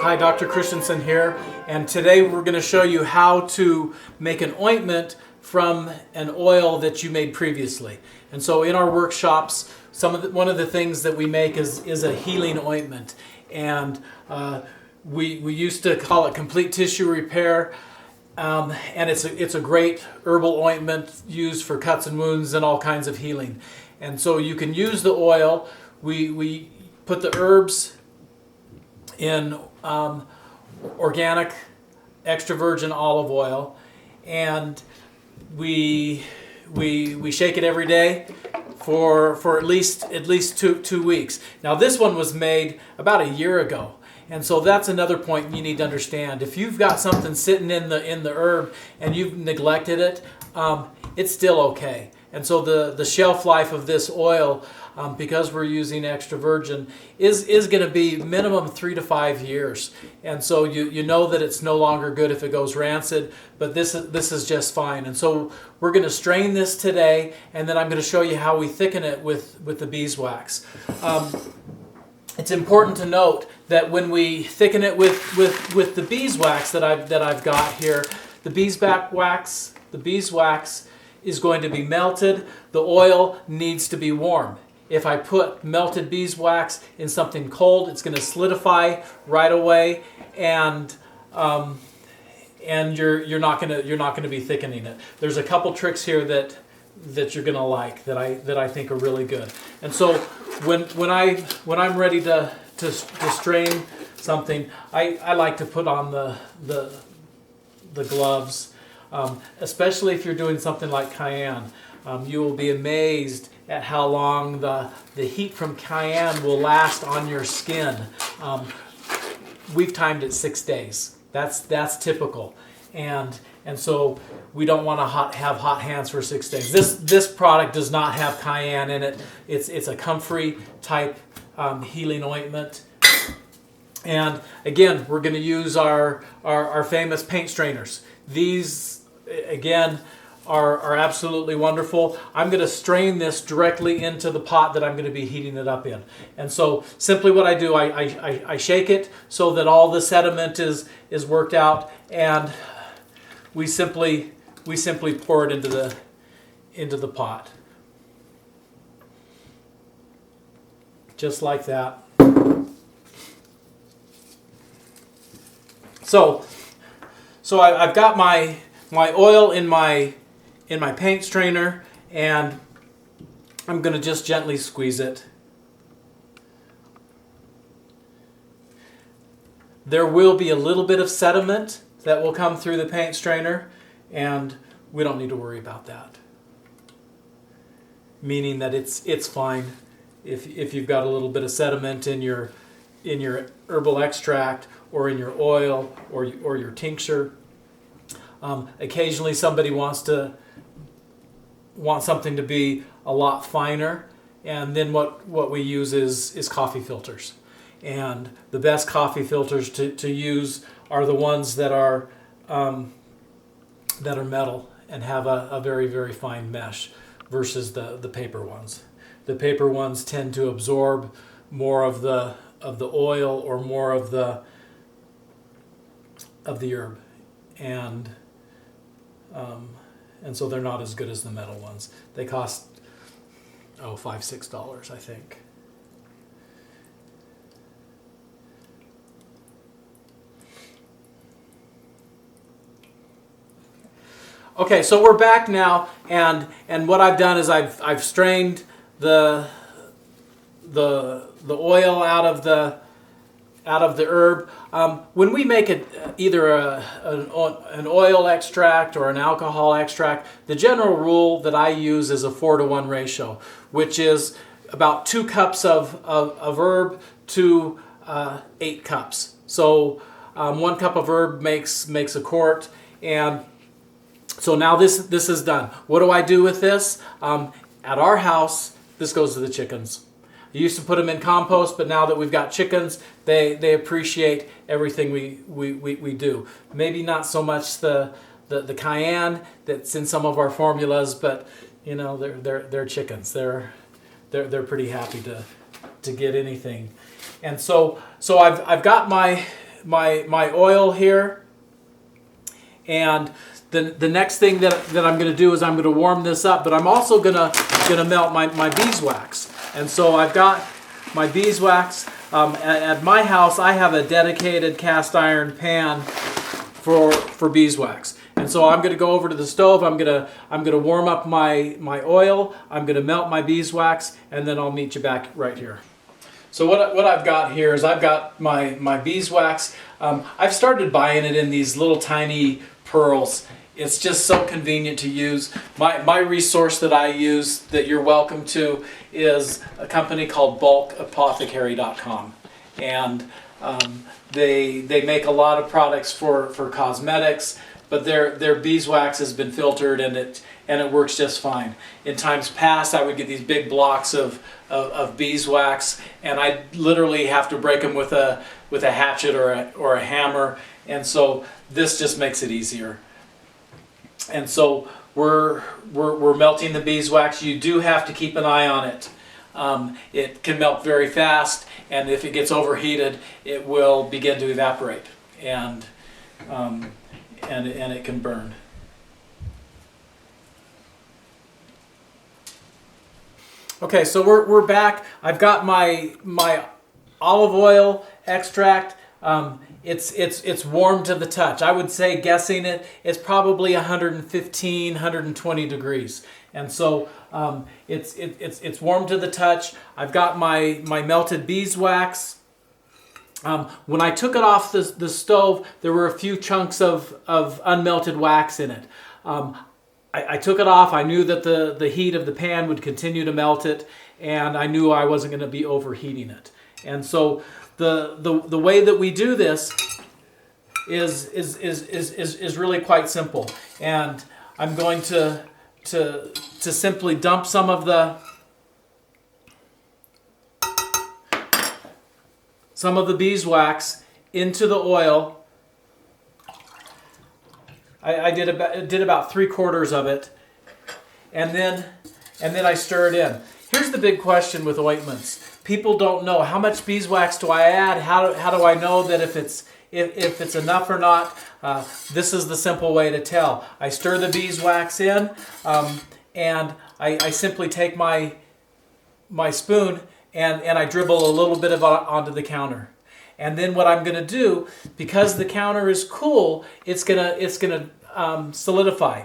Hi, Dr. Christensen here, and today we're going to show you how to make an ointment from an oil that you made previously. And so in our workshops, one of the things that we make is a healing ointment, and we used to call it complete tissue repair. And it's a great herbal ointment used for cuts and wounds and all kinds of healing. And so you can use the oil. We put the herbs in organic extra virgin olive oil, and we shake it every day for at least two weeks. Now this one was made about a year ago. And so that's another point you need to understand. If you've got something sitting in the herb and you've neglected it, it's still okay. And so the shelf life of this oil, because we're using extra virgin, is going to be minimum 3 to 5 years. And so you know that it's no longer good if it goes rancid, but this is just fine. And so we're going to strain this today, and then I'm going to show you how we thicken it with the beeswax. It's important to note that when we thicken it with the beeswax that I've got here, the beeswax is going to be melted. The oil needs to be warm. If I put melted beeswax in something cold, it's going to solidify right away, and you're not going to be thickening it. There's a couple tricks here that you're going to like that I think are really good. And so when I'm ready to strain something, I like to put on the gloves, especially if you're doing something like cayenne. You will be amazed at how long the heat from cayenne will last on your skin. We've timed it 6 days. That's typical, and so we don't want to have hot hands for 6 days. This product does not have cayenne in it. It's a comfrey type healing ointment. And again, we're going to use our famous paint strainers. These, again, are absolutely wonderful. I'm going to strain this directly into the pot that I'm going to be heating it up in. And so simply what I do, I shake it so that all the sediment is worked out, and we simply pour it into the pot. Just like that. So I've got my oil in my paint strainer, and I'm going to just gently squeeze it. There will be a little bit of sediment that will come through the paint strainer, and we don't need to worry about that. Meaning that it's fine if you've got a little bit of sediment in your herbal extract or in your oil or your tincture. Occasionally somebody wants something to be a lot finer, and then what we use is coffee filters. And the best coffee filters to use are the ones that are metal and have a very, very fine mesh versus the paper ones. The paper ones tend to absorb more of the oil or more of the herb, and so they're not as good as the metal ones. They cost $5-6, I think. Okay, so we're back now, and what I've done is I've strained the oil out of the herb. When we make either an oil extract or an alcohol extract, the general rule that I use is a 4-to-1 ratio, which is about 2 cups of herb to 8 cups. So 1 cup of herb makes a quart, and so now this is done. What do I do with this? At our house, this goes to the chickens. I used to put them in compost, but now that we've got chickens, they appreciate everything we do. Maybe not so much the cayenne that's in some of our formulas, but you know, they're chickens. They're pretty happy to get anything. And so I've got my my oil here, and the next thing that I'm going to do is I'm going to warm this up, but I'm also going to melt my beeswax. And so I've got my beeswax. At my house, I have a dedicated cast iron pan for beeswax. And so I'm going to go over to the stove. I'm going to warm up my oil. I'm going to melt my beeswax, and then I'll meet you back right here. So what I've got here is I've got my beeswax. I've started buying it in these little tiny pearls. It's just so convenient to use. My resource that I use that you're welcome to is a company called bulkapothecary.com. And they make a lot of products for cosmetics, but their beeswax has been filtered and it works just fine. In times past, I would get these big blocks of beeswax, and I literally have to break them with a hatchet or a hammer, and so this just makes it easier. And so we're melting the beeswax. You do have to keep an eye on it. It can melt very fast, and if it gets overheated, it will begin to evaporate, and it can burn. Okay, so we're back. I've got my olive oil extract. It's warm to the touch. I would say, guessing it's probably 115, 120 degrees. And so it's warm to the touch. I've got my melted beeswax. When I took it off the stove, there were a few chunks of unmelted wax in it. I took it off. I knew that the heat of the pan would continue to melt it, and I knew I wasn't going to be overheating it. And so the way that we do this is really quite simple. And I'm going to simply dump some of the beeswax into the oil. I did about 3/4 of it, and then I stir it in. Here's the big question with ointments. People don't know, how much beeswax do I add? How do I know that if it's enough or not? This is the simple way to tell. I stir the beeswax in, and I simply take my spoon and I dribble a little bit of it onto the counter. And then what I'm going to do, because the counter is cool, it's gonna solidify.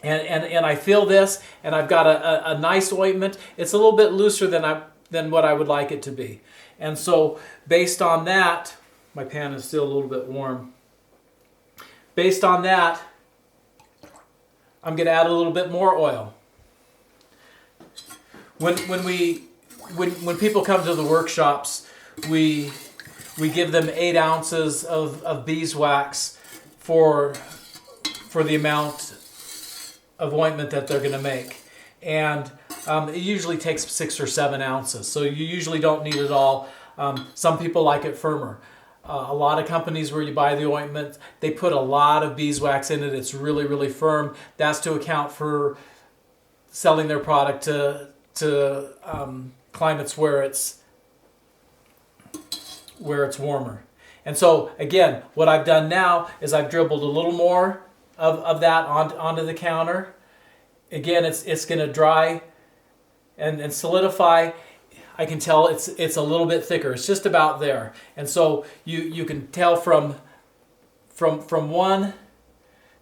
And I feel this, and I've got a nice ointment. It's a little bit looser than what I would like it to be. And so based on that, my pan is still a little bit warm. Based on that, I'm going to add a little bit more oil. When people come to the workshops, we give them 8 ounces of beeswax for the amount of ointment that they're going to make, and it usually takes 6 or 7 ounces, so you usually don't need it all. Some people like it firmer. A lot of companies where you buy the ointment, they put a lot of beeswax in it. It's really, really firm. That's to account for selling their product to climates where it's warmer. And so again, what I've done now is I've dribbled a little more of that onto the counter. Again, it's going to dry and solidify. I can tell it's a little bit thicker. It's just about there. And so you can tell from one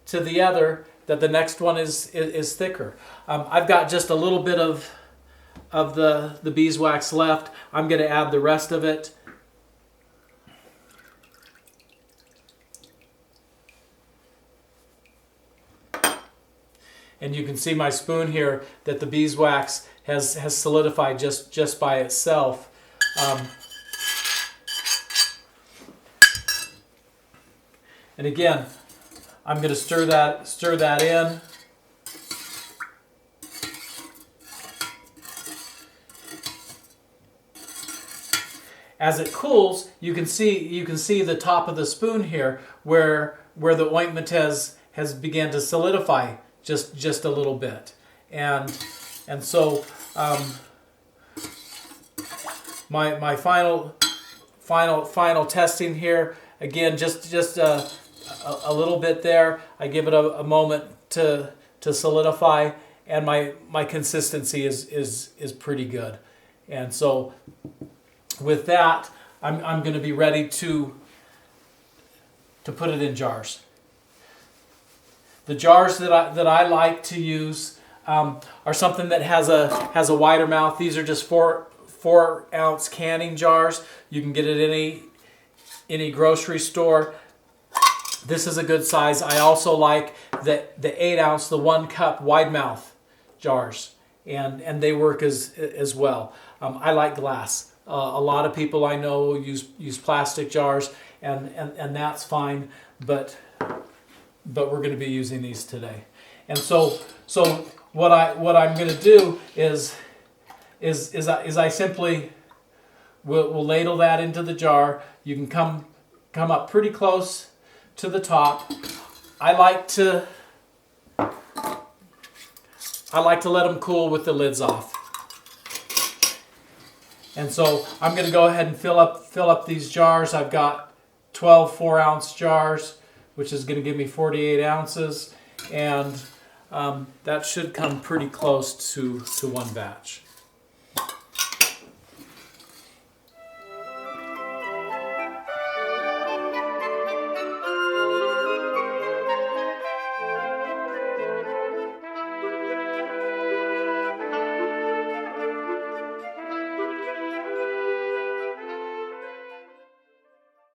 to the other that the next one is thicker. I've got just a little bit of the beeswax left. I'm going to add the rest of it. And you can see my spoon here that the beeswax has solidified just by itself. And again, I'm going to stir that in. As it cools, you can see the top of the spoon here where the ointment has begun to solidify just a little bit, and so my final final testing here. Again, just a little bit there. I give it a moment to solidify, and my consistency is pretty good. And so with that, I'm going to be ready to put it in jars. The jars that I like to use are something that has a wider mouth. These are just 4-ounce canning jars. You can get it in any grocery store. This is a good size. I also like the 8-ounce, the 1-cup wide mouth jars, and they work as well. I like glass. A lot of people I know use plastic jars, and that's fine, but we're going to be using these today. And so what I'm going to do is I simply will ladle that into the jar. You can come up pretty close to the top. I like to let them cool with the lids off. And so I'm going to go ahead and fill up these jars. I've got 12 4-ounce jars, which is going to give me 48 ounces, and that should come pretty close to one batch.